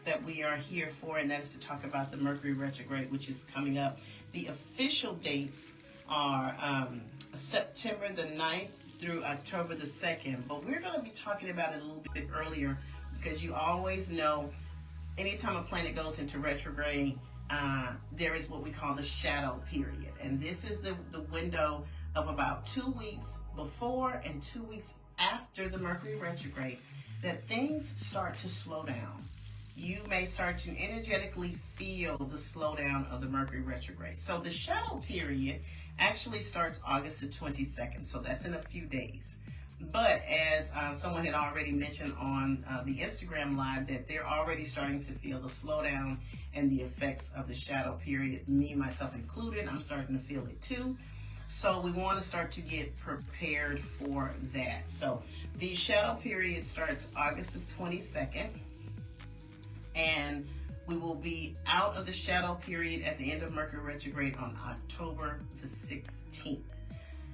that we are here for, and that is to talk about the Mercury retrograde, which is coming up. The official dates are September the 9th through October the 2nd, but we're going to be talking about it a little bit earlier because you always know anytime a planet goes into retrograde, there is what we call the shadow period, and this is the window of about 2 weeks before and 2 weeks after the Mercury retrograde that things start to slow down. You may start to energetically feel the slowdown of the Mercury retrograde. So the shadow period actually starts August the 22nd, so that's in a few days. But as someone had already mentioned on the Instagram live, that they're already starting to feel the slowdown and the effects of the shadow period, me, myself included. I'm starting to feel it too. So we want to start to get prepared for that. So the shadow period starts August the 22nd, and we will be out of the shadow period at the end of Mercury retrograde on October the 16th.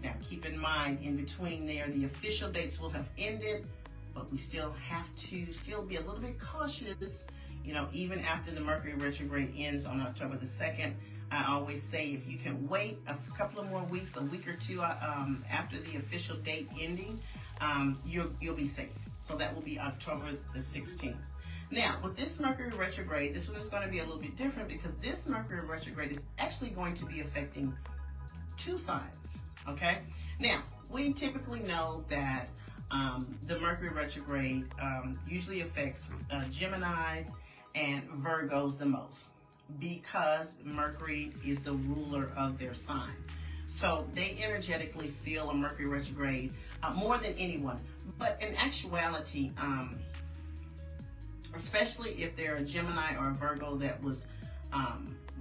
Now, keep in mind, in between there, the official dates will have ended, but we still have to be a little bit cautious, even after the Mercury retrograde ends on October the 2nd. I always say if you can wait a couple of more weeks, a week or two after the official date ending, you'll be safe. So that will be October the 16th. Now, with this Mercury retrograde, this one is going to be a little bit different because this Mercury retrograde is actually going to be affecting 2 signs. Okay. Now, we typically know that the Mercury retrograde usually affects Geminis and Virgos the most because Mercury is the ruler of their sign. So they energetically feel a Mercury retrograde more than anyone. But in actuality, especially if they're a Gemini or a Virgo that was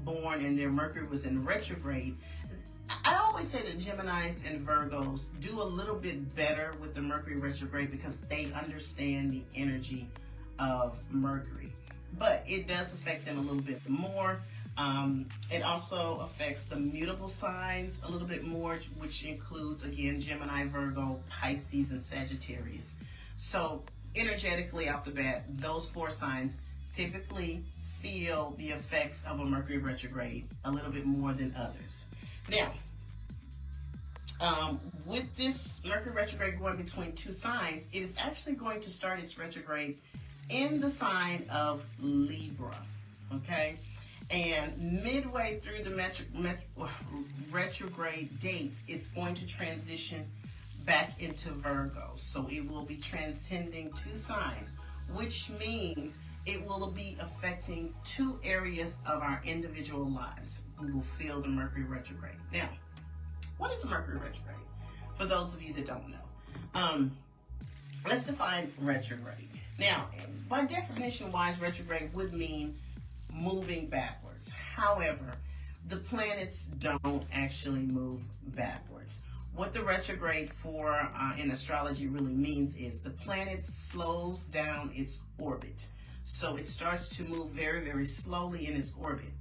born and their Mercury was in retrograde, I always say that Geminis and Virgos do a little bit better with the Mercury retrograde because they understand the energy of Mercury. But it does affect them a little bit more. It also affects the mutable signs a little bit more, which includes, again, Gemini, Virgo, Pisces, and Sagittarius. So energetically off the bat, those 4 signs typically feel the effects of a Mercury retrograde a little bit more than others. Now, with this Mercury retrograde going between 2 signs, it is actually going to start its retrograde in the sign of Libra, okay? And midway through the retrograde dates, it's going to transition back into Virgo. So it will be transcending 2 signs, which means it will be affecting 2 areas of our individual lives. We will feel the Mercury retrograde. Now, what is a Mercury retrograde? For those of you that don't know, let's define retrograde. Now, by definition wise, retrograde would mean moving backwards. However, the planets don't actually move backwards. What the retrograde for in astrology really means is the planet slows down its orbit. So it starts to move very, very slowly in its orbit.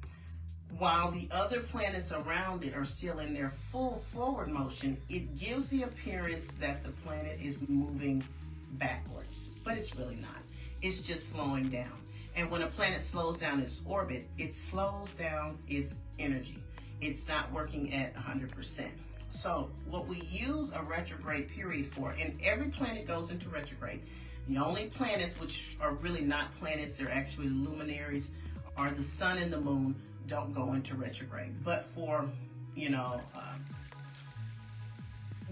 While the other planets around it are still in their full forward motion, it gives the appearance that the planet is moving backwards, but it's really not. It's just slowing down. And when a planet slows down its orbit, it slows down its energy. It's not working at 100%. So what we use a retrograde period for, and every planet goes into retrograde. The only planets which are really not planets, they're actually luminaries, are the sun and the moon don't go into retrograde. But for,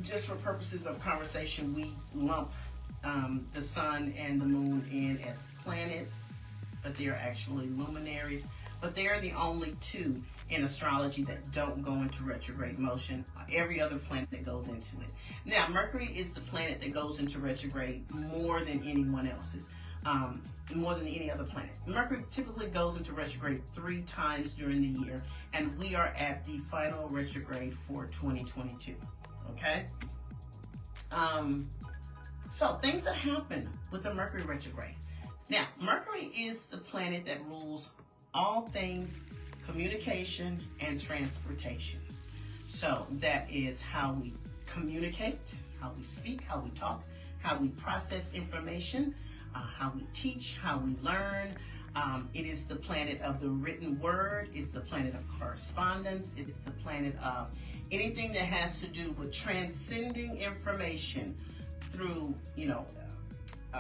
just for purposes of conversation, we lump the sun and the moon in as planets, but they are actually luminaries. But they are the only 2 in astrology that don't go into retrograde motion. Every other planet goes into it. Now, Mercury is the planet that goes into retrograde more than anyone else's, more than any other planet. Mercury typically goes into retrograde 3 times during the year, and we are at the final retrograde for 2022, okay? So things that happen with the Mercury retrograde. Now, Mercury is the planet that rules all things communication and transportation. So that is how we communicate, how we speak, how we talk, how we process information. how we teach, how we learn. It is the planet of the written word. It's the planet of correspondence. It's the planet of anything that has to do with transcending information through,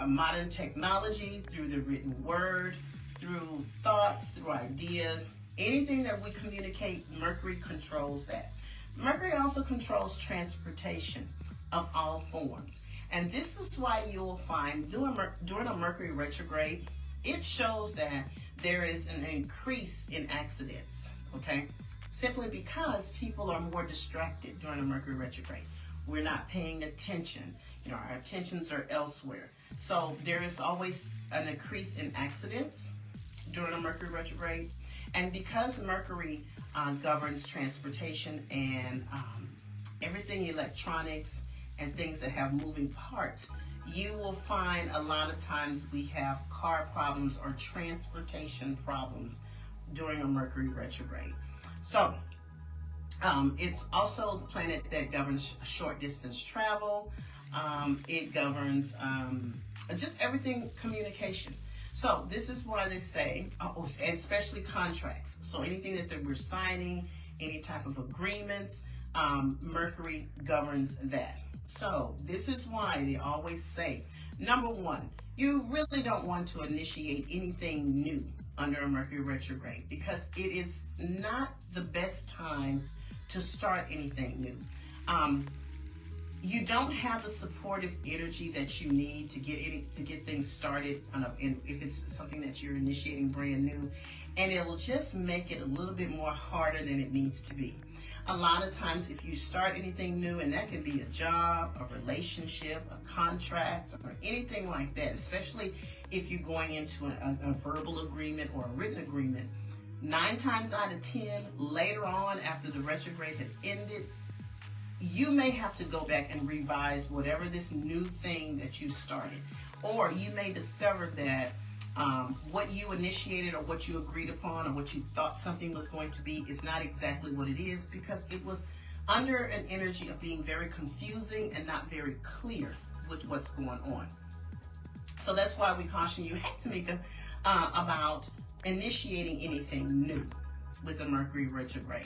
modern technology, through the written word, through thoughts, through ideas. Anything that we communicate, Mercury controls that. Mercury also controls transportation of all forms. And this is why you'll find during a Mercury retrograde, it shows that there is an increase in accidents, okay? Simply because people are more distracted during a Mercury retrograde. We're not paying attention. Our attentions are elsewhere. So there is always an increase in accidents during a Mercury retrograde. And because Mercury governs transportation and everything electronics and things that have moving parts, you will find a lot of times we have car problems or transportation problems during a Mercury retrograde. So it's also the planet that governs short distance travel. It governs just everything communication. So this is why they say, especially contracts. So anything that we're signing, any type of agreements, Mercury governs that. So this is why they always say, number one, you really don't want to initiate anything new under a Mercury retrograde because it is not the best time to start anything new. You don't have the supportive energy that you need to get things started if it's something that you're initiating brand new, and it'll just make it a little bit more harder than it needs to be. A lot of times if you start anything new, and that can be a job, a relationship, a contract, or anything like that, especially if you're going into a verbal agreement or a written agreement, 9 times out of 10, later on after the retrograde has ended, you may have to go back and revise whatever this new thing that you started. Or you may discover that what you initiated or what you agreed upon or what you thought something was going to be is not exactly what it is because it was under an energy of being very confusing and not very clear with what's going on. So that's why we caution you, hey Tamika, about initiating anything new with the Mercury retrograde.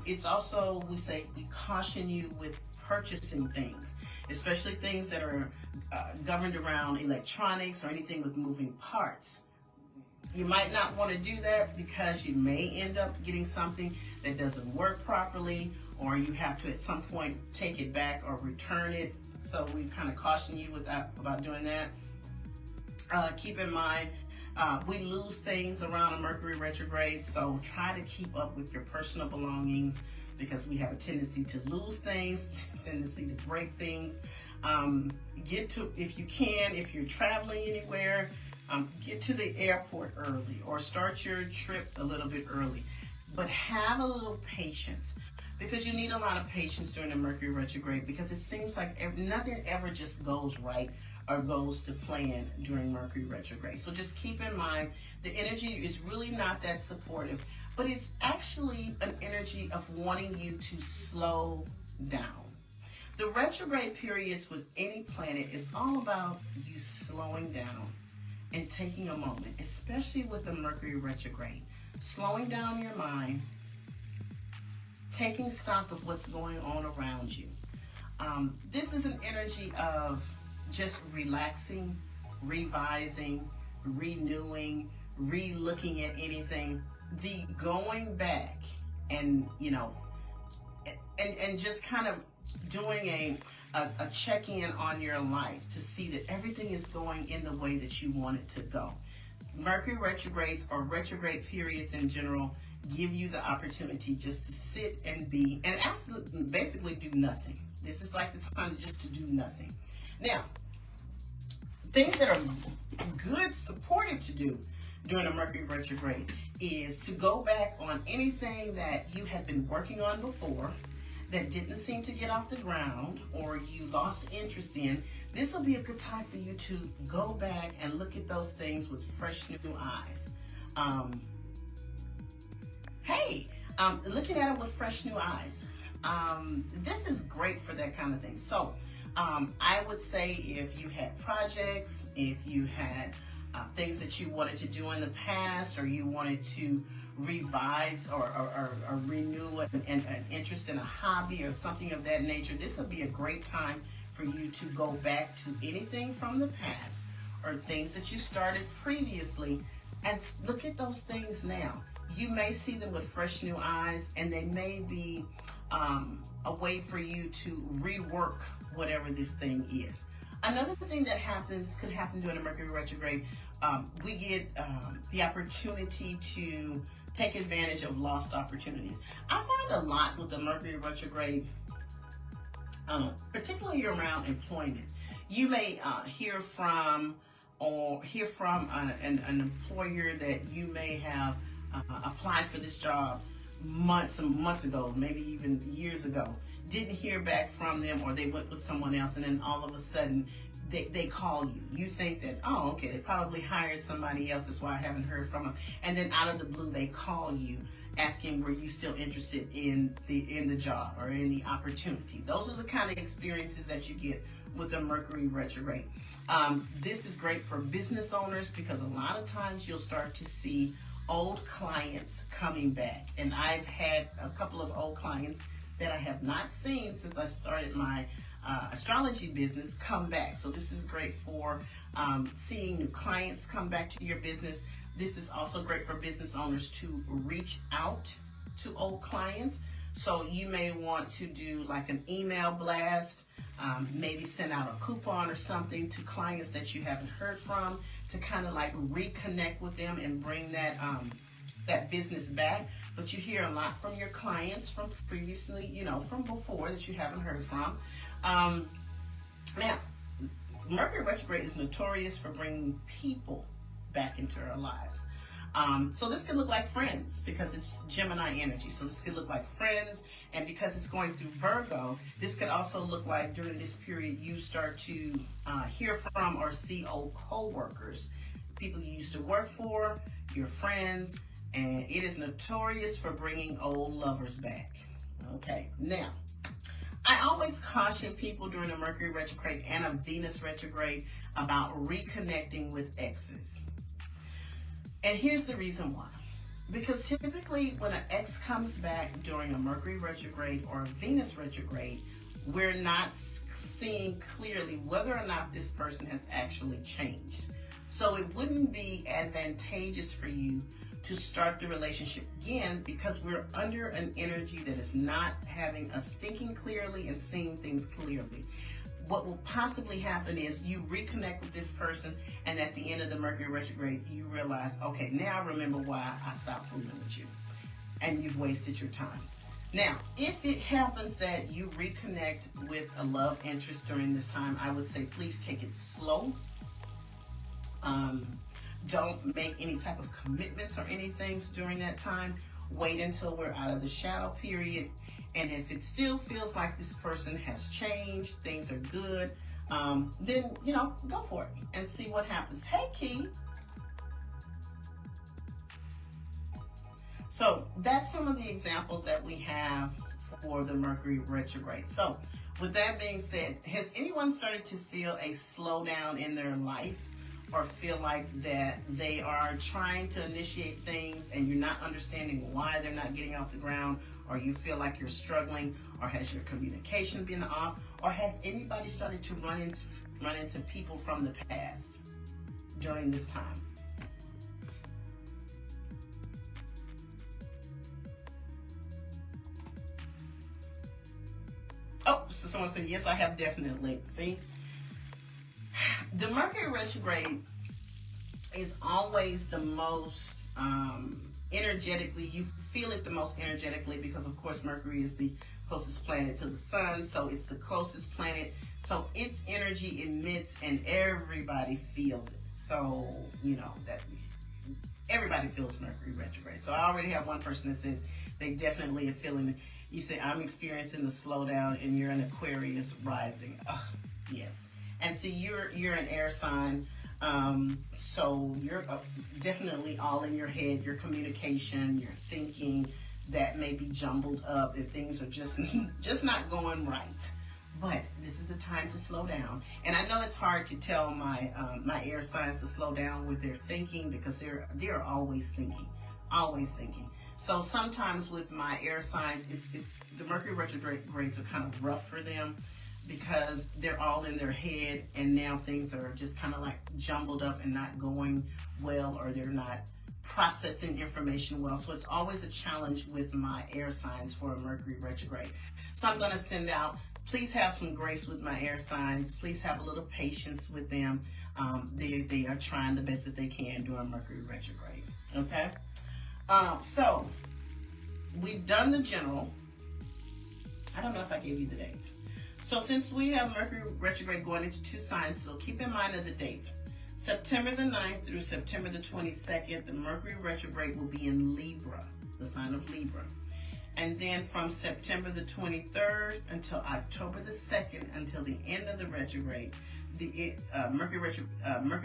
It's also, we caution you with purchasing things, especially things that are governed around electronics or anything with moving parts. You might not want to do that because you may end up getting something that doesn't work properly, or you have to at some point take it back or return it. So we kind of caution you about doing that. Keep in mind, we lose things around a Mercury retrograde, so try to keep up with your personal belongings because we have a tendency to lose things, tendency to break things. If you're traveling anywhere, get to the airport early or start your trip a little bit early. But have a little patience because you need a lot of patience during the Mercury retrograde because it seems like nothing ever just goes right or goes to plan during Mercury retrograde. So just keep in mind the energy is really not that supportive, but it's actually an energy of wanting you to slow down. The retrograde periods with any planet is all about you slowing down and taking a moment, especially with the Mercury retrograde. Slowing down your mind, taking stock of what's going on around you. This is an energy of just relaxing, revising, renewing, re-looking at anything, the going back and, and just kind of doing a check-in on your life to see that everything is going in the way that you want it to go. Mercury retrogrades or retrograde periods in general give you the opportunity just to sit and be and absolutely basically do nothing. This is like the time just to do nothing. Now, things that are good, supportive to do during a Mercury retrograde is to go back on anything that you had been working on before that didn't seem to get off the ground or you lost interest in. This will be a good time for you to go back and look at those things with fresh new eyes. Looking at it with fresh new eyes. This is great for that kind of thing. So I would say if you had projects, if you had things that you wanted to do in the past, or you wanted to revise or renew an interest in a hobby or something of that nature, this would be a great time for you to go back to anything from the past or things that you started previously and look at those things now. You may see them with fresh new eyes, and they may be a way for you to rework whatever this thing is. Another thing that could happen during a Mercury retrograde, we get the opportunity to take advantage of lost opportunities. I find a lot with the Mercury retrograde, particularly around employment. You may hear from an employer that you may have applied for this job months and months ago, maybe even years ago, didn't hear back from them, or they went with someone else, and then all of a sudden they call you. You think that, oh, okay, they probably hired somebody else, that's why I haven't heard from them. And then out of the blue, they call you asking, were you still interested in the job or in the opportunity? Those are the kind of experiences that you get with the Mercury retrograde. This is great for business owners because a lot of times you'll start to see old clients coming back. And I've had a couple of old clients that I have not seen since I started my astrology business come back. So this is great for seeing new clients come back to your business. This is also great for business owners to reach out to old clients. So you may want to do like an email blast, maybe send out a coupon or something to clients that you haven't heard from, to kind of like reconnect with them and bring that business back. But you hear a lot from your clients from previously, from before that you haven't heard from. Now, Mercury retrograde is notorious for bringing people back into our lives. So this could look like friends because it's Gemini energy. So this could look like friends, and because it's going through Virgo, this could also look like during this period you start to hear from or see old co-workers, people you used to work for, your friends, and it is notorious for bringing old lovers back. Okay, now, I always caution people during a Mercury retrograde and a Venus retrograde about reconnecting with exes. And here's the reason why. Because typically when an ex comes back during a Mercury retrograde or a Venus retrograde, we're not seeing clearly whether or not this person has actually changed. So it wouldn't be advantageous for you to start the relationship again because we're under an energy that is not having us thinking clearly and seeing things clearly. What will possibly happen is you reconnect with this person, and at the end of the Mercury retrograde, you realize, okay, now I remember why I stopped fooling with you, and you've wasted your time. Now, if it happens that you reconnect with a love interest during this time, I would say please take it slow. Don't make any type of commitments or anything during that time. Wait until we're out of the shadow period. And if it still feels like this person has changed, things are good, then, go for it and see what happens. Hey, Key. So that's some of the examples that we have for the Mercury retrograde. So with that being said, has anyone started to feel a slowdown in their life, or feel like that they are trying to initiate things and you're not understanding why they're not getting off the ground, or you feel like you're struggling, or has your communication been off, or has anybody started to run into people from the past during this time? Oh, so someone said, yes, I have definitely. See? The Mercury retrograde is always the most energetically, you feel it the most energetically because, of course, Mercury is the closest planet to the sun, so it's the closest planet. So its energy emits and everybody feels it. So, that everybody feels Mercury retrograde. So I already have one person that says they definitely are feeling it. You say, I'm experiencing the slowdown, and you're an Aquarius rising. Yes. And see, you're an air sign, so you're definitely all in your head. Your communication, your thinking, that may be jumbled up, and things are just not going right. But this is the time to slow down. And I know it's hard to tell my air signs to slow down with their thinking, because they're always thinking, always thinking. So sometimes with my air signs, it's the Mercury retrogrades are kind of rough for them, because they're all in their head, and now things are just kind of like jumbled up and not going well, or they're not processing information well. So it's always a challenge with my air signs for a Mercury retrograde. So I'm going to send out, please have some grace with my air signs. Please have a little patience with them. They are trying the best that they can during Mercury retrograde. Okay? So we've done the general. I don't know if I gave you the dates. So since we have Mercury retrograde going into 2 signs, so keep in mind of the dates. September the 9th through September the 22nd, the Mercury retrograde will be in Libra, the sign of Libra. And then from September the 23rd until October the 2nd, until the end of the retrograde, the Mercury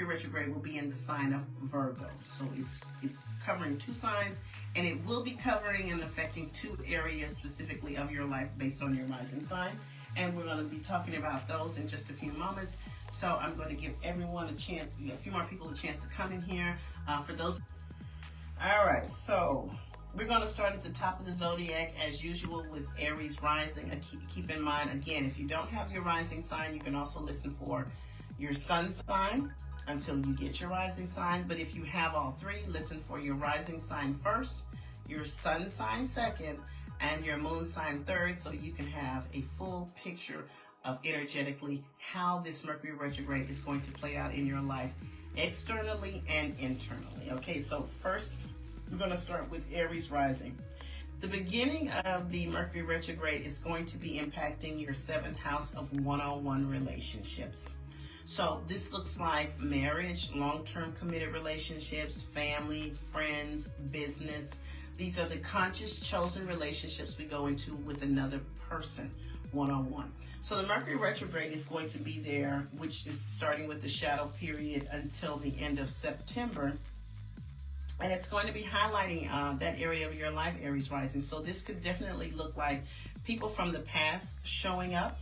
retrograde will be in the sign of Virgo. So it's covering 2 signs, and it will be covering and affecting 2 areas specifically of your life based on your rising sign. And we're going to be talking about those in just a few moments. So I'm going to give everyone a chance, a few more people a chance to come in here. For those. All right, so we're going to start at the top of the zodiac as usual with Aries rising. Keep in mind, again, if you don't have your rising sign, you can also listen for your sun sign until you get your rising sign. But if you have all 3, listen for your rising sign first, your sun sign second, and your moon sign third, so you can have a full picture of energetically how this Mercury retrograde is going to play out in your life, externally and internally. Okay, so first we're going to start with Aries rising. The beginning of the Mercury retrograde is going to be impacting your 7th house of one-on-one relationships. So this looks like marriage, long-term committed relationships, family, friends, business. These are the conscious chosen relationships we go into with another person, one-on-one. So the Mercury retrograde is going to be there, which is starting with the shadow period until the end of September. And it's going to be highlighting that area of your life, Aries rising. So this could definitely look like people from the past showing up,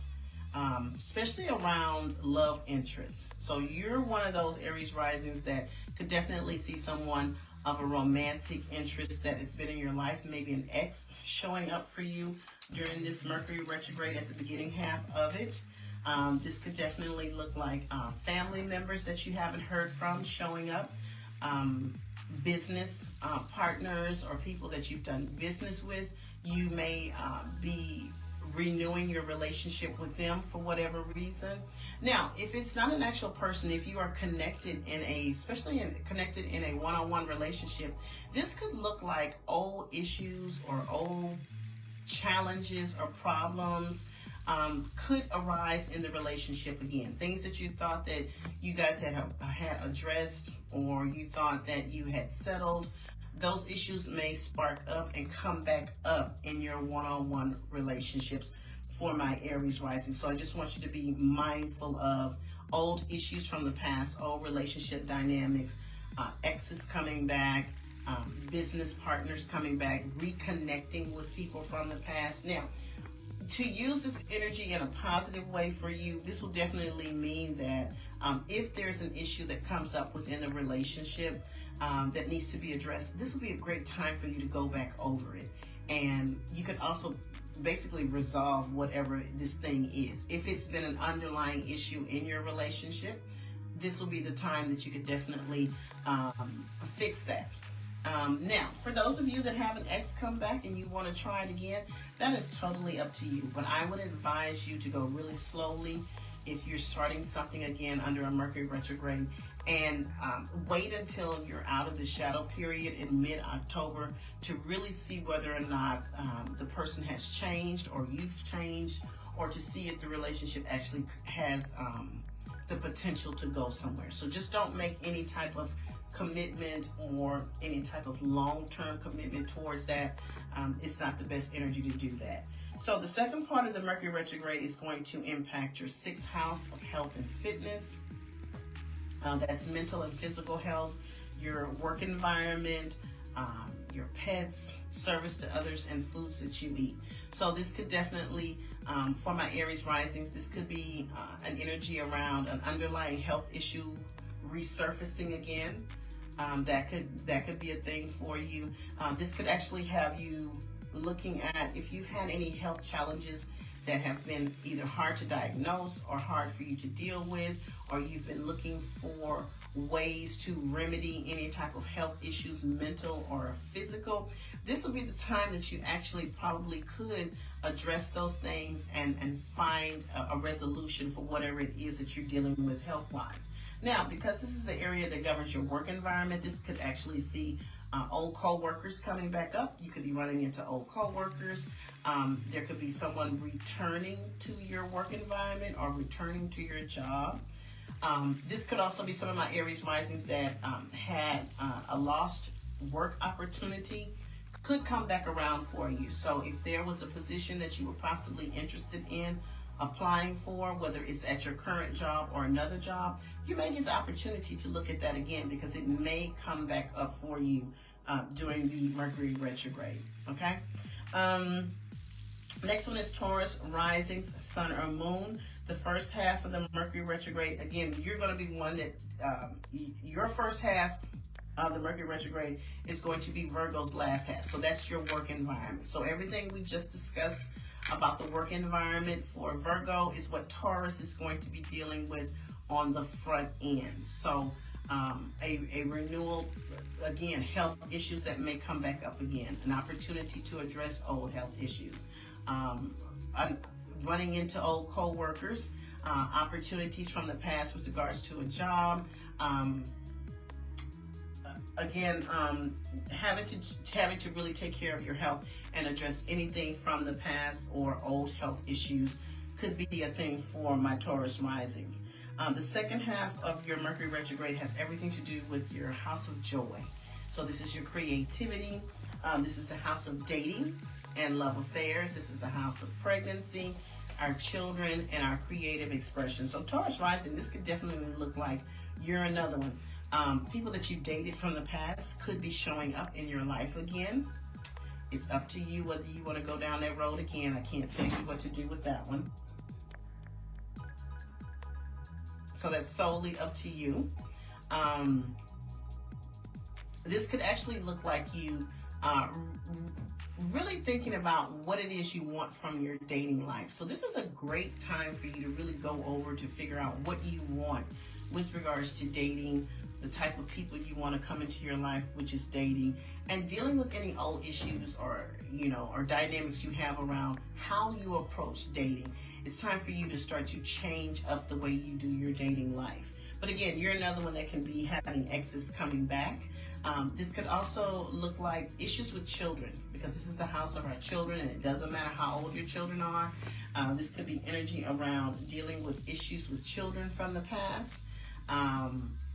especially around love interests. So you're one of those Aries risings that could definitely see someone of a romantic interest that has been in your life, maybe an ex showing up for you during this Mercury retrograde at the beginning half of it. This could definitely look like family members that you haven't heard from showing up, business partners or people that you've done business with. You may be renewing your relationship with them for whatever reason. Now, if it's not an actual person, if you are connected in a, connected in a one-on-one relationship, this could look like old issues or old challenges or problems could arise in the relationship again. Things that you thought that you guys had addressed, or you thought that you had settled. Those issues may spark up and come back up in your one-on-one relationships for my Aries rising. So I just want you to be mindful of old issues from the past, old relationship dynamics, exes coming back, business partners coming back, reconnecting with people from the past. Now, to use this energy in a positive way for you, this will definitely mean that if there's an issue that comes up within a relationship that needs to be addressed, this will be a great time for you to go back over it. And you can also basically resolve whatever this thing is. If it's been an underlying issue in your relationship, this will be the time that you could definitely fix that. Now, for those of you that have an ex come back and you want to try it again, that is totally up to you. But I would advise you to go really slowly if you're starting something again under a Mercury retrograde, and wait until you're out of the shadow period in mid-October to really see whether or not the person has changed or you've changed, or to see if the relationship actually has the potential to go somewhere. So just don't make any type of commitment or any type of long-term commitment towards that. It's not the best energy to do that. So the second part of the Mercury retrograde is going to impact your 6th house of health and fitness. That's mental and physical health, your work environment, your pets, service to others, and foods that you eat. So this could definitely, for my Aries risings, this could be an energy around an underlying health issue resurfacing again. That could be a thing for you. This could actually have you looking at if you've had any health challenges that have been either hard to diagnose or hard for you to deal with, or you've been looking for ways to remedy any type of health issues, mental or physical. This will be the time that you actually probably could address those things and find a resolution for whatever it is that you're dealing with health-wise. Now, because this is the area that governs your work environment, this could actually see old co-workers coming back up. You could be running into old co-workers. There could be someone returning to your work environment or returning to your job. This could also be some of my Aries risings that had a lost work opportunity could come back around for you. So if there was a position that you were possibly interested in applying for, whether it's at your current job or another job, you may get the opportunity to look at that again because it may come back up for you during the Mercury retrograde. Okay. Next one is Taurus risings, sun or moon. The first half of the Mercury retrograde, again, you're going to be one that your first half of the Mercury retrograde is going to be Virgo's last half. So that's your work environment. So everything we just discussed about the work environment for Virgo is what Taurus is going to be dealing with on the front end. So a renewal, again, health issues that may come back up again, an opportunity to address old health issues, running into old co-workers, opportunities from the past with regards to a job, again, having to really take care of your health and address anything from the past or old health issues could be a thing for my Taurus risings. The second half of your Mercury retrograde has everything to do with your house of joy. So this is your creativity. This is the house of dating and love affairs. This is the house of pregnancy, our children, and our creative expression. So Taurus rising, this could definitely look like you're another one. People that you dated from the past could be showing up in your life again. It's up to you whether you want to go down that road again. I can't tell you what to do with that one. So that's solely up to you. This could actually look like you really thinking about what it is you want from your dating life. So this is a great time for you to really go over to figure out what you want with regards to dating, the type of people you want to come into your life, which is dating, and dealing with any old issues or dynamics you have around how you approach dating. It's time for you to start to change up the way you do your dating life. But again, you're another one that can be having exes coming back. This could also look like issues with children, because this is the house of our children, and it doesn't matter how old your children are. This could be energy around dealing with issues with children from the past.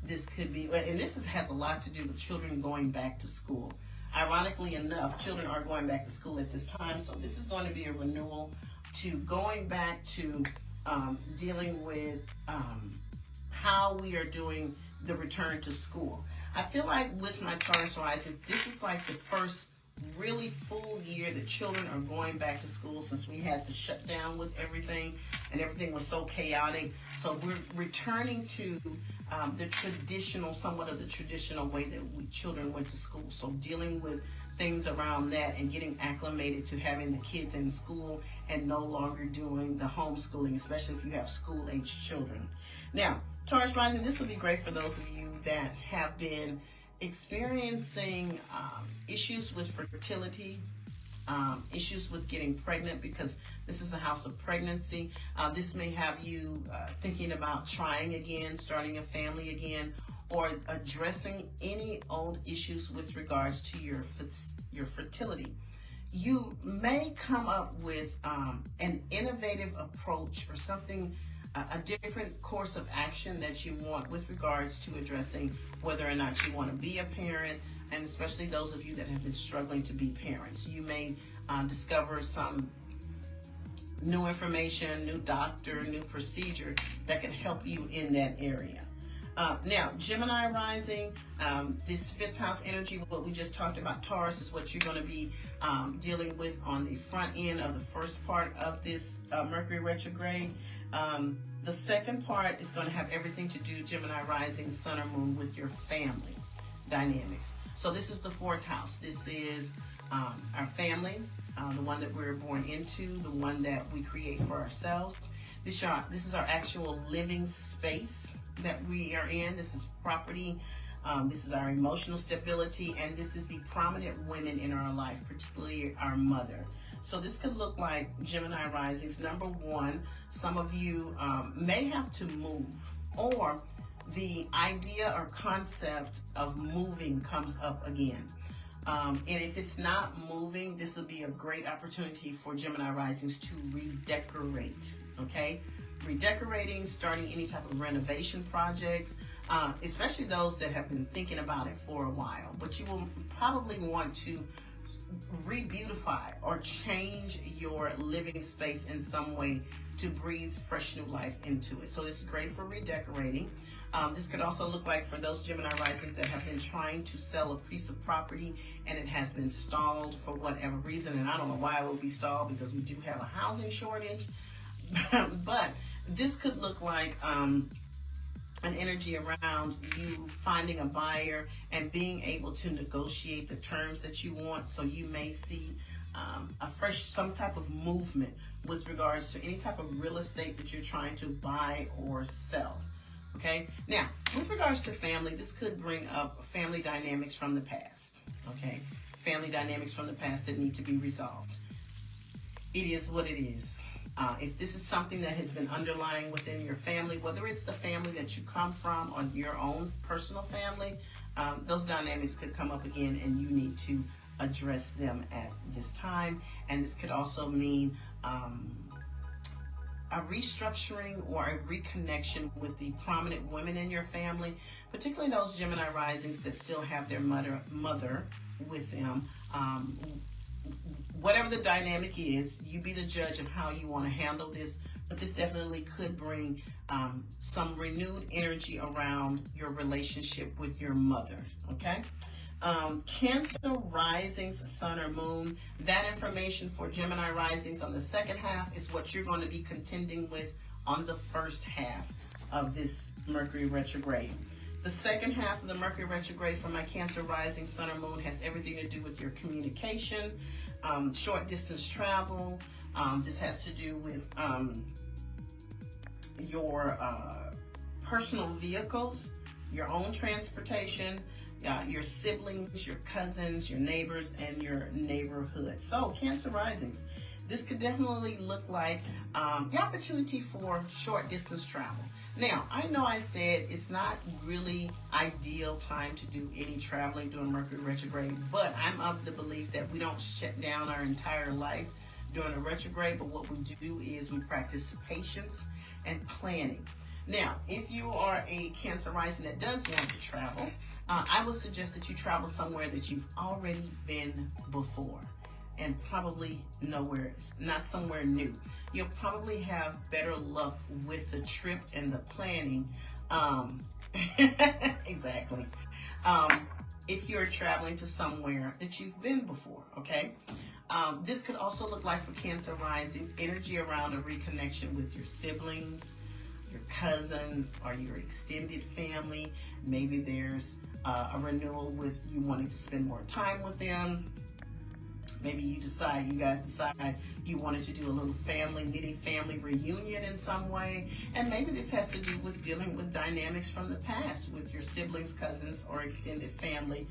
This could be, and this has a lot to do with children going back to school. Ironically enough, children are going back to school at this time, so this is going to be a renewal to going back to dealing with how we are doing the return to school. I feel like with my Taurus risings, this is like the first really full year that children are going back to school since we had the shutdown with everything and everything was so chaotic. So we're returning to somewhat of the traditional way that children went to school. So dealing with things around that and getting acclimated to having the kids in school and no longer doing the homeschooling, especially if you have school-age children. Now, Taurus rising, this would be great for those of you that have been experiencing issues with fertility, issues with getting pregnant, because this is a house of pregnancy. This may have you thinking about trying again, starting a family again, or addressing any old issues with regards to your fertility. You may come up with an innovative approach or something, a different course of action that you want with regards to addressing whether or not you want to be a parent, and especially those of you that have been struggling to be parents. You may discover some new information, new doctor, new procedure that can help you in that area. Now, Gemini rising, this fifth house energy, what we just talked about, Taurus, is what you're going to be dealing with on the front end of the first part of this Mercury retrograde. The second part is going to have everything to do, Gemini rising, sun or moon, with your family dynamics. So this is the fourth house. This is our family, the one that we're born into, the one that we create for ourselves. This is our actual living space that we are in. This is property. This is our emotional stability, and this is the prominent women in our life, particularly our mother. So this could look like Gemini risings. Number one, some of you may have to move, or the idea or concept of moving comes up again. And if it's not moving, this will be a great opportunity for Gemini risings to redecorate, okay? Redecorating, starting any type of renovation projects, especially those that have been thinking about it for a while. But you will probably want to re-beautify or change your living space in some way to breathe fresh new life into it. So this is great for redecorating. This could also look like for those Gemini risings that have been trying to sell a piece of property and it has been stalled for whatever reason. And I don't know why it would be stalled, because we do have a housing shortage. But this could look like an energy around you finding a buyer and being able to negotiate the terms that you want. So you may see some type of movement with regards to any type of real estate that you're trying to buy or sell. Okay. Now, with regards to family, this could bring up family dynamics from the past. Okay. Family dynamics from the past that need to be resolved. It is what it is. If this is something that has been underlying within your family, whether it's the family that you come from or your own personal family, those dynamics could come up again, and you need to address them at this time. And this could also mean a restructuring or a reconnection with the prominent women in your family, particularly those Gemini risings that still have their mother with them. Whatever the dynamic is, you be the judge of how you want to handle this, but this definitely could bring some renewed energy around your relationship with your mother, okay? Cancer risings, sun or moon, that information for Gemini risings on the second half is what you're going to be contending with on the first half of this Mercury retrograde. The second half of the Mercury retrograde for my Cancer rising, sun or moon has everything to do with your communication, short distance travel. This has to do with your personal vehicles, your own transportation, your siblings, your cousins, your neighbors, and your neighborhood. So Cancer risings, this could definitely look like the opportunity for short distance travel. Now, I know I said it's not really ideal time to do any traveling during Mercury retrograde, but I'm of the belief that we don't shut down our entire life during a retrograde, but what we do is we practice patience and planning. Now, if you are a Cancer rising that does want to travel, I would suggest that you travel somewhere that you've already been before, and probably not somewhere new. You'll probably have better luck with the trip and the planning. Exactly. If you're traveling to somewhere that you've been before, okay? This could also look like for Cancer risings, energy around a reconnection with your siblings, your cousins, or your extended family. Maybe there's a renewal with you wanting to spend more time with them. Maybe you guys decide you wanted to do a little mini family reunion in some way. And maybe this has to do with dealing with dynamics from the past with your siblings, cousins, or extended family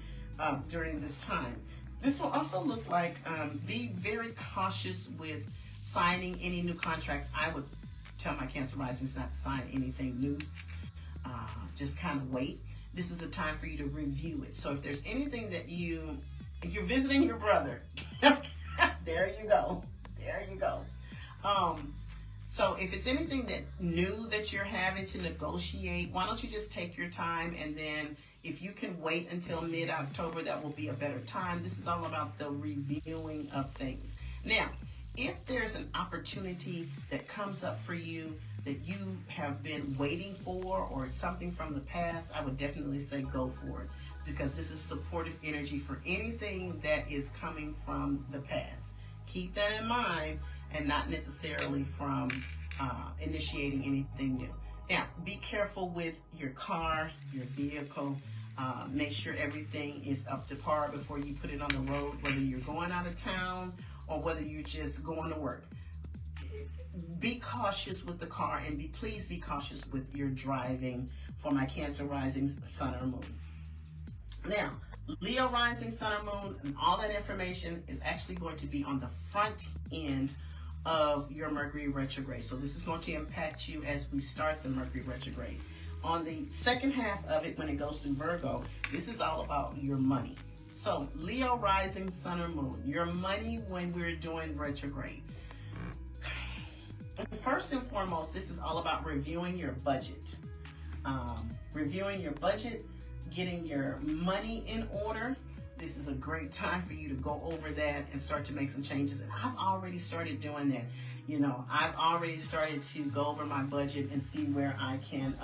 during this time. This will also look like be very cautious with signing any new contracts. I would tell my Cancer risings not to sign anything new. Just kind of wait. This is a time for you to review it. So if there's anything that if you're visiting your brother, there you go. So if it's anything that new that you're having to negotiate, why don't you just take your time, and then if you can wait until mid-October, that will be a better time. This is all about the reviewing of things. Now, if there's an opportunity that comes up for you that you have been waiting for or something from the past, I would definitely say go for it, because this is supportive energy for anything that is coming from the past. Keep that in mind, and not necessarily from initiating anything new. Now, be careful with your car, your vehicle. Make sure everything is up to par before you put it on the road, whether you're going out of town or whether you're just going to work. Be cautious with the car, and please be cautious with your driving for my Cancer rising, sun, or moon. Now, Leo rising, sun, or moon, and all that information is actually going to be on the front end of your Mercury retrograde. So this is going to impact you as we start the Mercury retrograde. On the second half of it, when it goes through Virgo, this is all about your money. So Leo rising, sun, or moon, your money when we're doing retrograde. First and foremost, this is all about reviewing your budget. Reviewing your budget, getting your money in order. This is a great time for you to go over that and start to make some changes. And I've already started doing that. You know, I've already started to go over my budget and see where I can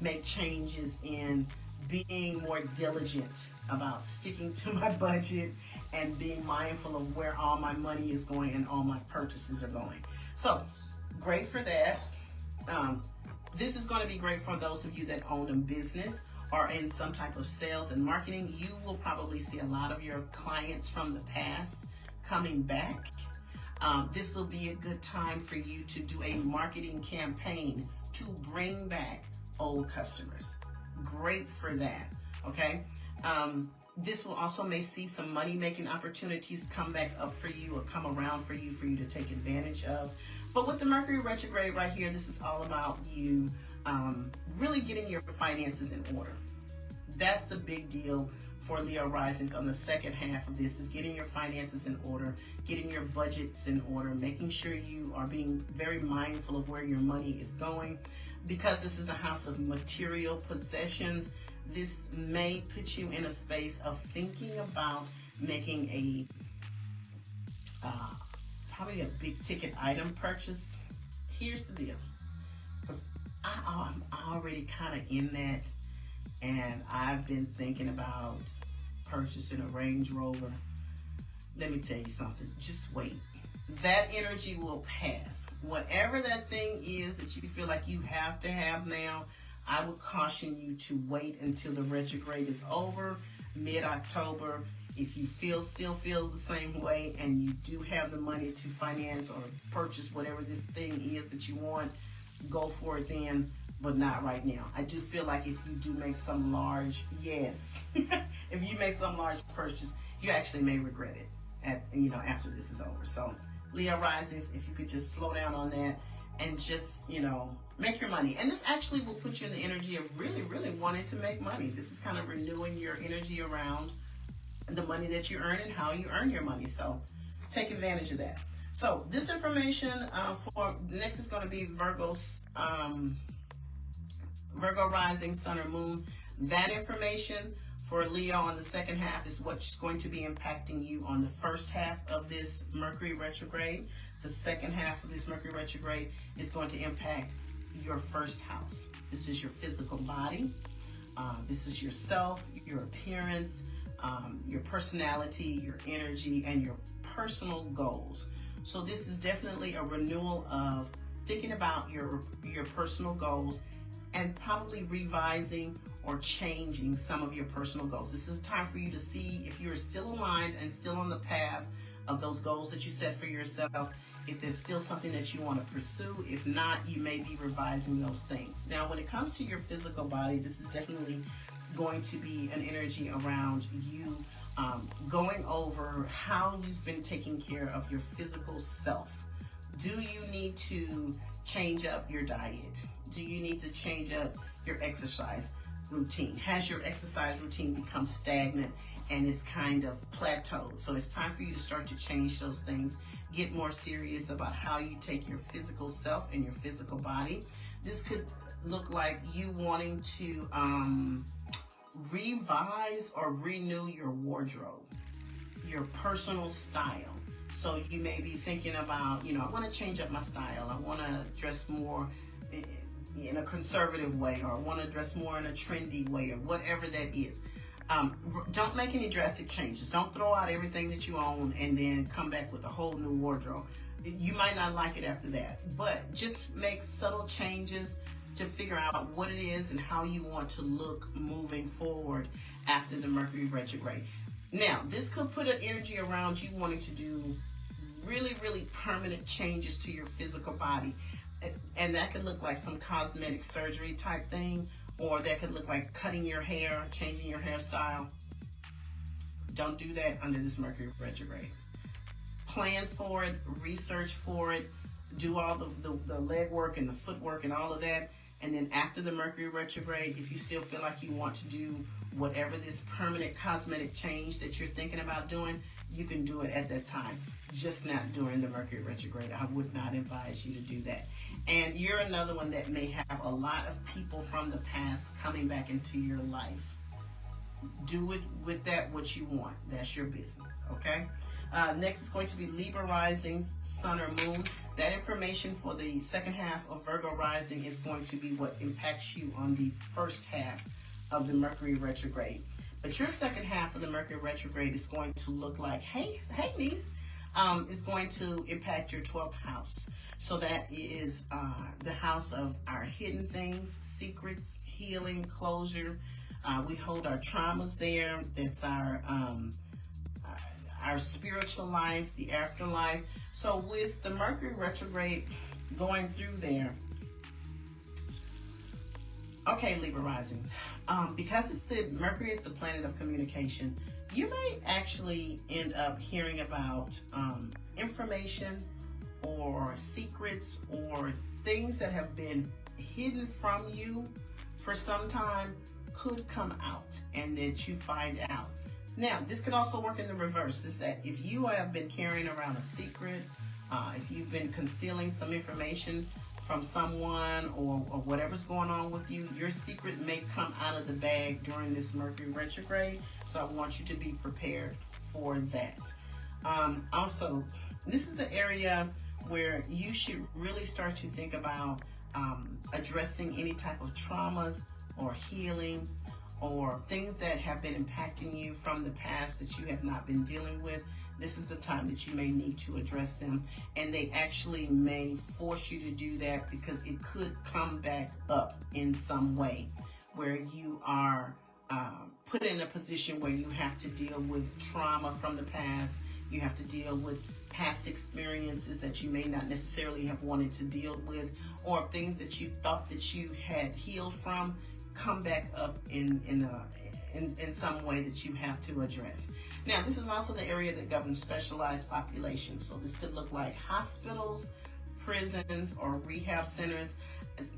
make changes in being more diligent about sticking to my budget and being mindful of where all my money is going and all my purchases are going. So, great for that. This is going to be great for those of you that own a business or in some type of sales and marketing. You will probably see a lot of your clients from the past coming back. This will be a good time for you to do a marketing campaign to bring back old customers. Great for that, okay? This will also may see some money-making opportunities come back up for you or come around for you to take advantage of. But with the Mercury retrograde right here, this is all about you really getting your finances in order. That's the big deal for Leo risings on the second half of this, is getting your finances in order, getting your budgets in order, making sure you are being very mindful of where your money is going. Because this is the house of material possessions, this may put you in a space of thinking about making a probably a big ticket item purchase. Here's the deal, because I'm already kind of in that, and I've been thinking about purchasing a Range Rover. Let me tell you something, just wait. That energy will pass. Whatever that thing is that you feel like you have to have now, I would caution you to wait until the retrograde is over, mid-October. If you still feel the same way and you do have the money to finance or purchase whatever this thing is that you want, go for it then, but not right now. I do feel like if you do make some large, if you make some large purchase, you actually may regret it after this is over. So Leo risings, if you could just slow down on that and just, make your money. And this actually will put you in the energy of really, really wanting to make money. This is kind of renewing your energy around the money that you earn and how you earn your money. So take advantage of that. So this information for next is going to be Virgo's, Virgo rising, sun, or moon. That information for Leo on the second half is what's going to be impacting you on the first half of this Mercury retrograde. The second half of this Mercury retrograde is going to impact your first house. This is your physical body. This is yourself, your appearance, your personality, your energy, and your personal goals. So this is definitely a renewal of thinking about your personal goals and probably revising or changing some of your personal goals. This is a time for you to see if you're still aligned and still on the path of those goals that you set for yourself, if there's still something that you want to pursue. If not, you may be revising those things. Now, when it comes to your physical body, this is definitely going to be an energy around you going over how you've been taking care of your physical self. Do you need to change up your diet? Do you need to change up your exercise routine? Has your exercise routine become stagnant and it's kind of plateaued? So it's time for you to start to change those things. Get more serious about how you take your physical self and your physical body. This could look like you wanting to revise or renew your wardrobe, your personal style. So you may be thinking about, I want to change up my style. I want to dress more in a conservative way, or want to dress more in a trendy way, or whatever that is. Don't make any drastic changes. Don't throw out everything that you own and then come back with a whole new wardrobe. You might not like it after that, but just make subtle changes to figure out what it is and how you want to look moving forward after the Mercury retrograde. Now, this could put an energy around you wanting to do really, really permanent changes to your physical body. And that could look like some cosmetic surgery type thing, or that could look like cutting your hair, changing your hairstyle. Don't do that under this Mercury retrograde. Plan for it, research for it, do all the leg work and the footwork and all of that. And then after the Mercury retrograde, if you still feel like you want to do whatever this permanent cosmetic change that you're thinking about doing, you can do it at that time, just not during the Mercury retrograde. I would not advise you to do that. And you're another one that may have a lot of people from the past coming back into your life. Do it with that what you want. That's your business, okay? Next is going to be Libra rising, sun or moon. That information for the second half of Virgo rising is going to be what impacts you on the first half of the Mercury retrograde. But your second half of the Mercury retrograde is going to look like, hey niece, is going to impact your 12th house. So that is the house of our hidden things, secrets, healing, closure. We hold our traumas there. That's our spiritual life, the afterlife. So with the Mercury retrograde going through there, okay, Libra rising, because Mercury is the planet of communication, you may actually end up hearing about information or secrets or things that have been hidden from you for some time could come out, and that you find out. Now, this could also work in the reverse, is that if you have been carrying around a secret, if you've been concealing some information from someone or whatever's going on with you, your secret may come out of the bag during this Mercury retrograde. So I want you to be prepared for that. Also, this is the area where you should really start to think about addressing any type of traumas or healing or things that have been impacting you from the past that you have not been dealing with. This is the time that you may need to address them, and they actually may force you to do that because it could come back up in some way where you are put in a position where you have to deal with trauma from the past. You have to deal with past experiences that you may not necessarily have wanted to deal with, or things that you thought that you had healed from come back up in some way that you have to address. Now, this is also the area that governs specialized populations. So this could look like hospitals, prisons, or rehab centers.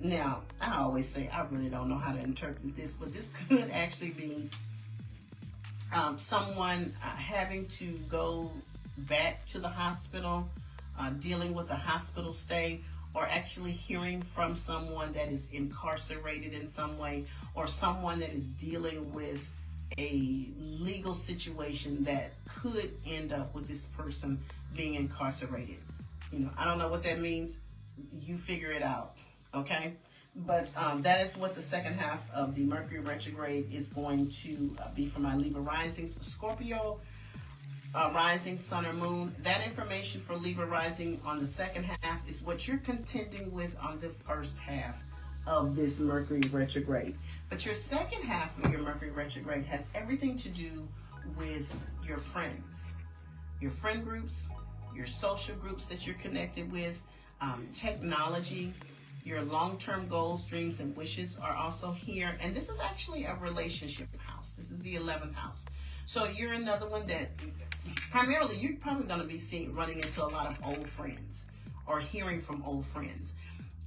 Now, I always say I really don't know how to interpret this, but this could actually be someone having to go back to the hospital, dealing with a hospital stay, or actually hearing from someone that is incarcerated in some way, or someone that is dealing with a legal situation that could end up with this person being incarcerated. You know, I don't know what that means. You figure it out, okay? But that is what the second half of the Mercury retrograde is going to be for my Libra risings. Scorpio rising, sun or moon. That information for Libra rising on the second half is what you're contending with on the first half of this Mercury retrograde. But your second half of your Mercury retrograde has everything to do with your friends, your friend groups, your social groups that you're connected with, technology. Your long-term goals, dreams, and wishes are also here. And this is actually a relationship house. This is the 11th house. So you're another one that primarily you're probably going to be running into a lot of old friends or hearing from old friends.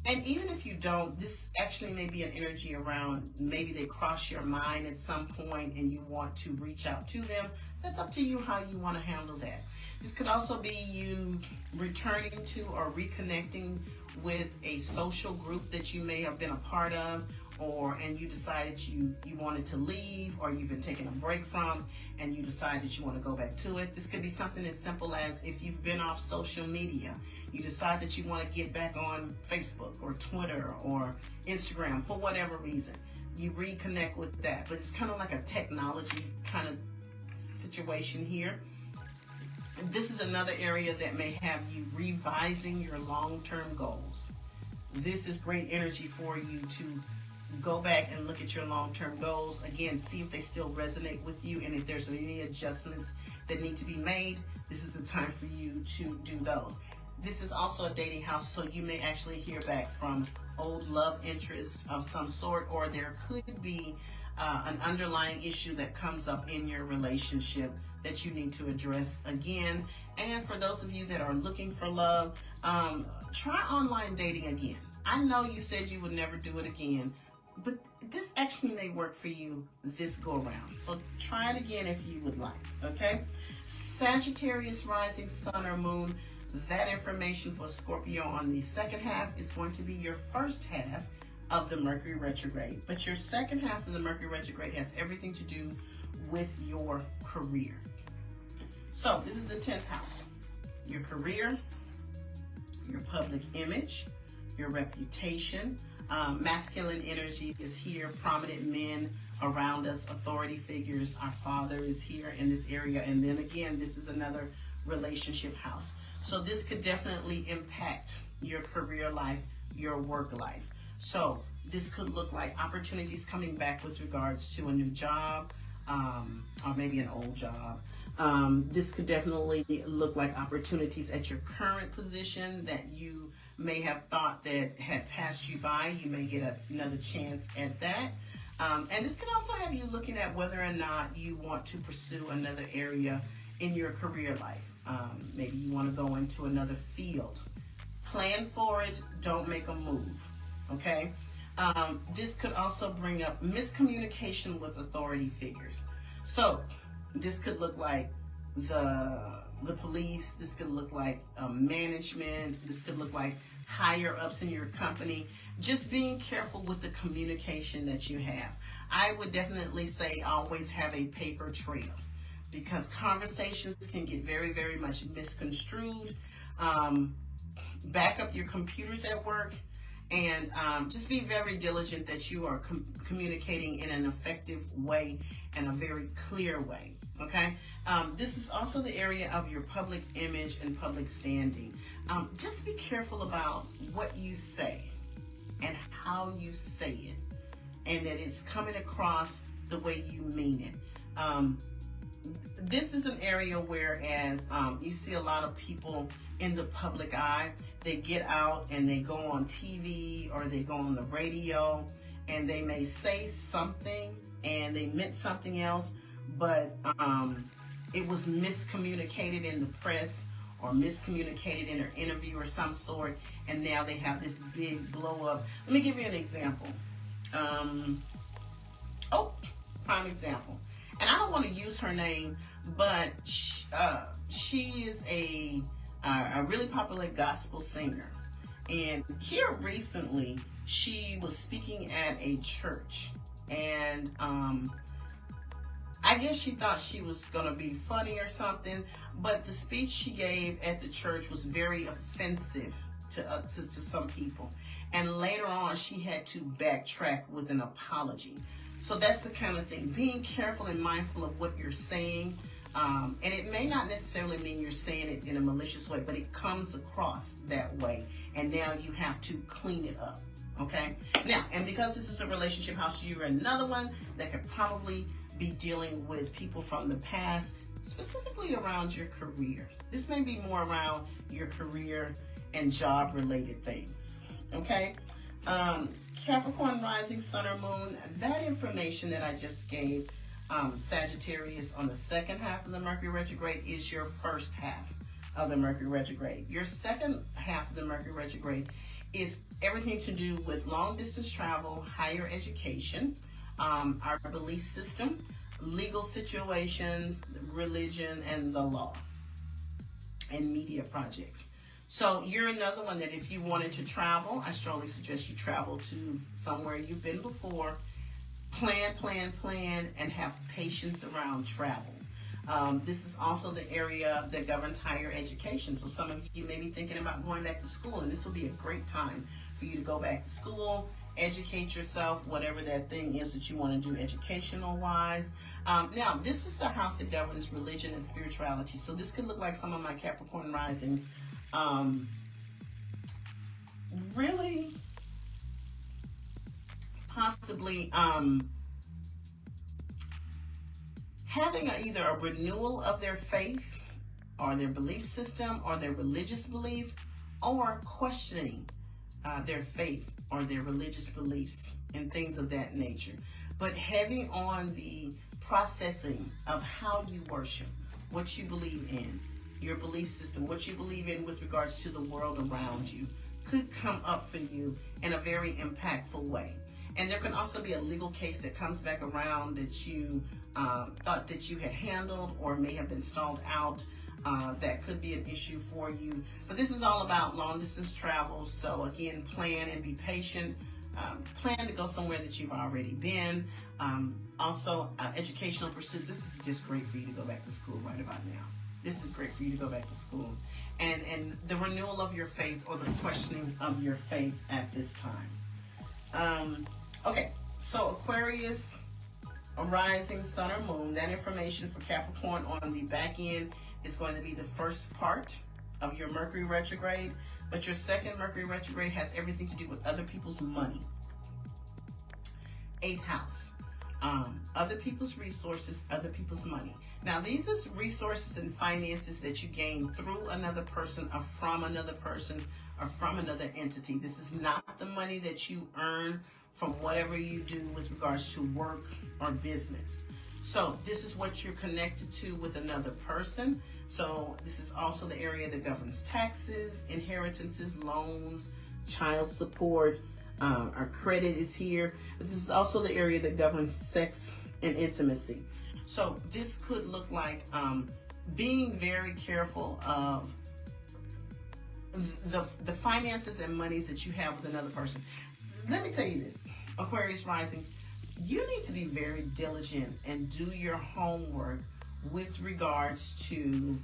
And even if you don't, this actually may be an energy around maybe they cross your mind at some point and you want to reach out to them. That's up to you how you want to handle that. This could also be you returning to or reconnecting with a social group that you may have been a part of, and you decided you wanted to leave, or you've been taking a break from and you decide that you want to go back to it. This could be something as simple as if you've been off social media, you decide that you want to get back on Facebook or Twitter or Instagram for whatever reason. You reconnect with that, but it's kind of like a technology kind of situation here. This is another area that may have you revising your long-term goals. This is great energy for you to go back and look at your long-term goals. Again, see if they still resonate with you, and if there's any adjustments that need to be made, this is the time for you to do those. This is also a dating house, so you may actually hear back from old love interest of some sort, or there could be an underlying issue that comes up in your relationship that you need to address again. And for those of you that are looking for love, try online dating again. I know you said you would never do it again, but this actually may work for you this go around. So try it again if you would like, okay? Sagittarius rising, sun or moon, that information for Scorpio on the second half is going to be your first half of the Mercury retrograde. But your second half of the Mercury retrograde has everything to do with your career. So this is the 10th house. Your career, your public image, your reputation. Masculine energy is here. Prominent men around us, authority figures. Our father is here in this area. And then again, this is another relationship house. So this could definitely impact your career life, your work life. So this could look like opportunities coming back with regards to a new job, or maybe an old job. This could definitely look like opportunities at your current position that you may have thought that had passed you by. You may get another chance at that. And this could also have you looking at whether or not you want to pursue another area in your career life. Maybe you want to go into another field. Plan for it. Don't make a move. Okay? This could also bring up miscommunication with authority figures. So this could look like the police. This could look like management. This could look like higher ups in your company. Just being careful with the communication that you have. I would definitely say always have a paper trail, because conversations can get very, very much misconstrued. Back up your computers at work, and just be very diligent that you are communicating in an effective way and a very clear way. Okay, this is also the area of your public image and public standing. Just be careful about what you say and how you say it, and that it's coming across the way you mean it. This is an area whereas you see a lot of people in the public eye, they get out and they go on TV or they go on the radio, and they may say something and they meant something else, but it was miscommunicated in the press or miscommunicated in an interview or some sort, and now they have this big blow up. Let me give you an example. Prime example. And I don't want to use her name, but she is a really popular gospel singer. And here recently, she was speaking at a church, and I guess she thought she was going to be funny or something, but the speech she gave at the church was very offensive to some people. And later on, she had to backtrack with an apology. So that's the kind of thing. Being careful and mindful of what you're saying. And it may not necessarily mean you're saying it in a malicious way, but it comes across that way. And now you have to clean it up. Okay? Now, and because this is a relationship house, you're another one that could probably be dealing with people from the past, specifically around your career. This may be more around your career and job related things. Okay? Capricorn rising, sun or moon, that information that I just gave Sagittarius on the second half of the Mercury retrograde is your first half of the Mercury retrograde. Your second half of the Mercury retrograde is everything to do with long distance travel, higher education, our belief system, legal situations, religion, and the law, and media projects. So you're another one that if you wanted to travel, I strongly suggest you travel to somewhere you've been before. Plan, and have patience around travel. This is also the area that governs higher education. So some of you may be thinking about going back to school, and this will be a great time for you to go back to school, educate yourself, whatever that thing is that you want to do educational wise. Now, this is the house that governs religion and spirituality. So this could look like some of my Capricorn risings. Really, possibly having either a renewal of their faith or their belief system or their religious beliefs, or questioning their faith or their religious beliefs and things of that nature. But heavy on the processing of how you worship, what you believe in, your belief system, what you believe in with regards to the world around you, could come up for you in a very impactful way. And there can also be a legal case that comes back around that you thought that you had handled or may have been stalled out. That could be an issue for you. But this is all about long distance travel. So again, plan and be patient. Plan to go somewhere that you've already been. Also, educational pursuits. This is just great for you to go back to school right about now. This is great for you to go back to school. And the renewal of your faith or the questioning of your faith at this time. Okay, so Aquarius, a rising sun or moon, that information for Capricorn on the back end is going to be the first part of your Mercury retrograde, but your second Mercury retrograde has everything to do with other people's money. 8th house, other people's resources, other people's money. Now, these are resources and finances that you gain through another person or from another person or from another entity. This is not the money that you earn from whatever you do with regards to work or business. So this is what you're connected to with another person. So this is also the area that governs taxes, inheritances, loans, child support. Our credit is here. But this is also the area that governs sex and intimacy. So this could look like being very careful of the finances and monies that you have with another person. Let me tell you this, Aquarius risings, you need to be very diligent and do your homework with regards to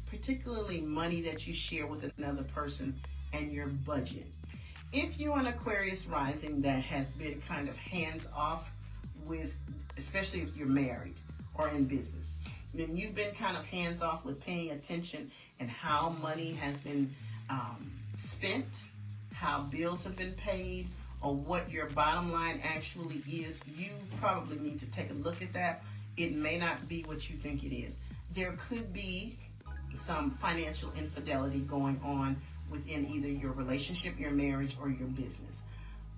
particularly money that you share with another person and your budget. If you're an Aquarius rising that has been kind of hands off with, especially if you're married or in business, then you've been kind of hands off with paying attention and how money has been spent, how bills have been paid, or what your bottom line actually is, you probably need to take a look at that. It may not be what you think it is. There could be some financial infidelity going on within either your relationship, your marriage, or your business.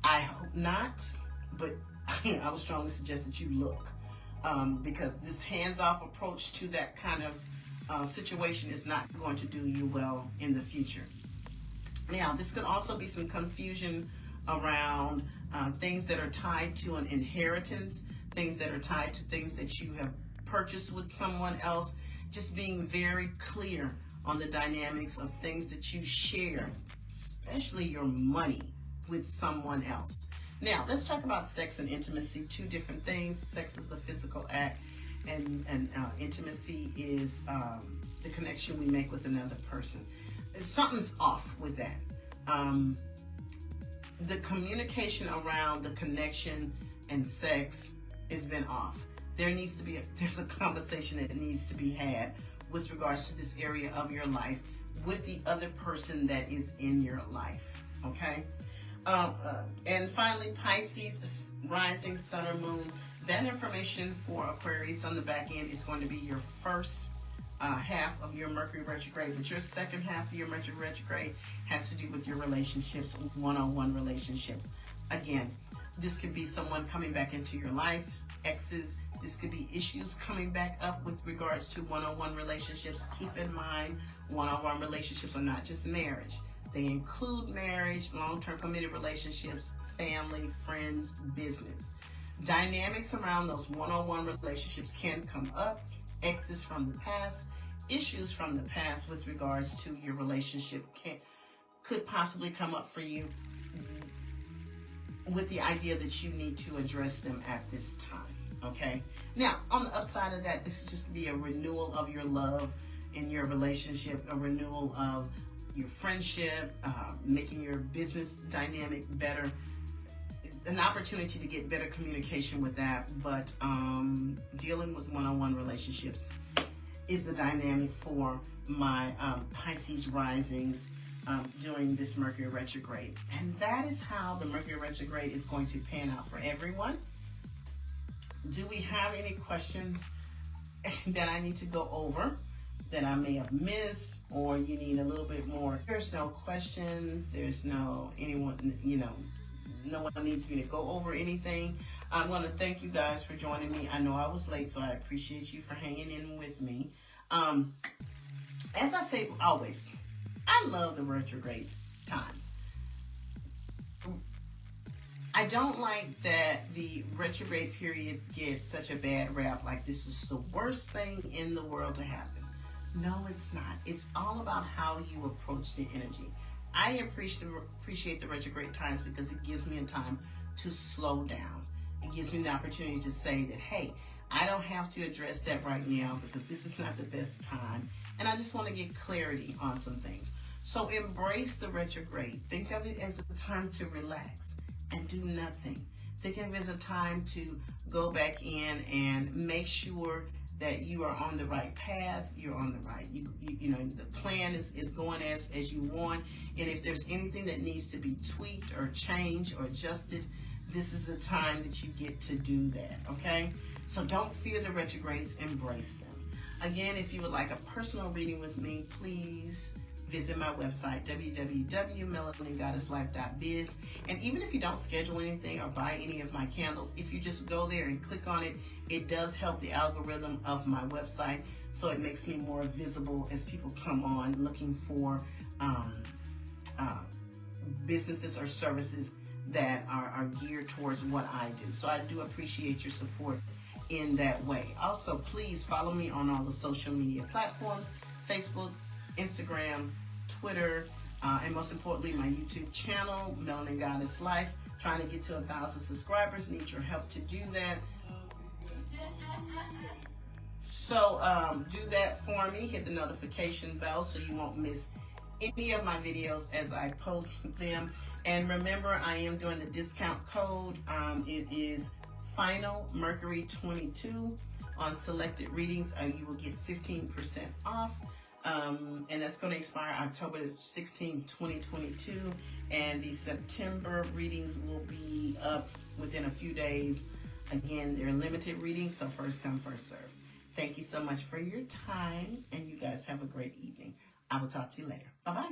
I hope not, but I would strongly suggest that you look, because this hands-off approach to that kind of situation is not going to do you well in the future. Now, this could also be some confusion around things that are tied to an inheritance, things that are tied to things that you have purchased with someone else. Just being very clear on the dynamics of things that you share, especially your money, with someone else. Now, let's talk about sex and intimacy, two different things. Sex is the physical act, and intimacy is the connection we make with another person. Something's off with that. The communication around the connection and sex has been off. There's a conversation that needs to be had with regards to this area of your life with the other person that is in your life. Okay. And finally, Pisces, rising sun or moon. That information for Aquarius on the back end is going to be your first half of your Mercury retrograde, but your second half of your Mercury retrograde has to do with your relationships, one-on-one relationships. Again, this could be someone coming back into your life, exes. This could be issues coming back up with regards to one-on-one relationships. Keep in mind, one-on-one relationships are not just marriage. They include marriage, long-term committed relationships, family, friends, business. Dynamics around those one-on-one relationships can come up. Exes from the past, issues from the past with regards to your relationship could possibly come up for you, with the idea that you need to address them at this time. Okay. Now, on the upside of that, this is just to be a renewal of your love in your relationship, a renewal of your friendship, making your business dynamic better, an opportunity to get better communication with that. But dealing with one-on-one relationships is the dynamic for my Pisces risings during this Mercury retrograde. And that is how the Mercury retrograde is going to pan out for everyone. Do we have any questions that I need to go over that I may have missed, or you need a little bit more? There's no questions. There's no anyone, no one needs me to go over anything. I'm going to thank you guys for joining me. I know I was late, so I appreciate you for hanging in with me. As I say always, I love the retrograde times. I don't like that the retrograde periods get such a bad rap, like this is the worst thing in the world to happen. No, it's not. It's all about how you approach the energy. I appreciate the retrograde times because it gives me a time to slow down. It gives me the opportunity to say that, hey, I don't have to address that right now because this is not the best time. And I just want to get clarity on some things. So embrace the retrograde. Think of it as a time to relax and do nothing. Think of it as a time to go back in and make sure that you are on the right path. You're on the right, the plan is going as you want. And if there's anything that needs to be tweaked or changed or adjusted, this is the time that you get to do that, okay? So don't fear the retrogrades, embrace them. Again, if you would like a personal reading with me, please visit my website, www.melaningoddesslife.biz. And even if you don't schedule anything or buy any of my candles, if you just go there and click on it, it does help the algorithm of my website, so it makes me more visible as people come on looking for businesses or services that are geared towards what I do. So I do appreciate your support in that way. Also, please follow me on all the social media platforms: Facebook, Instagram, Twitter, and most importantly, my YouTube channel, Melanin Goddess Life. Trying to get to 1,000 subscribers. Need your help to do that. So do that for me. Hit the notification bell so you won't miss any of my videos as I post them. And remember, I am doing the discount code. It is Final Mercury 22 on selected readings. You will get 15% off. And that's going to expire October 16, 2022. And the September readings will be up within a few days. Again, they're limited readings, so first come, first serve. Thank you so much for your time, and you guys have a great evening. I will talk to you later. Bye-bye.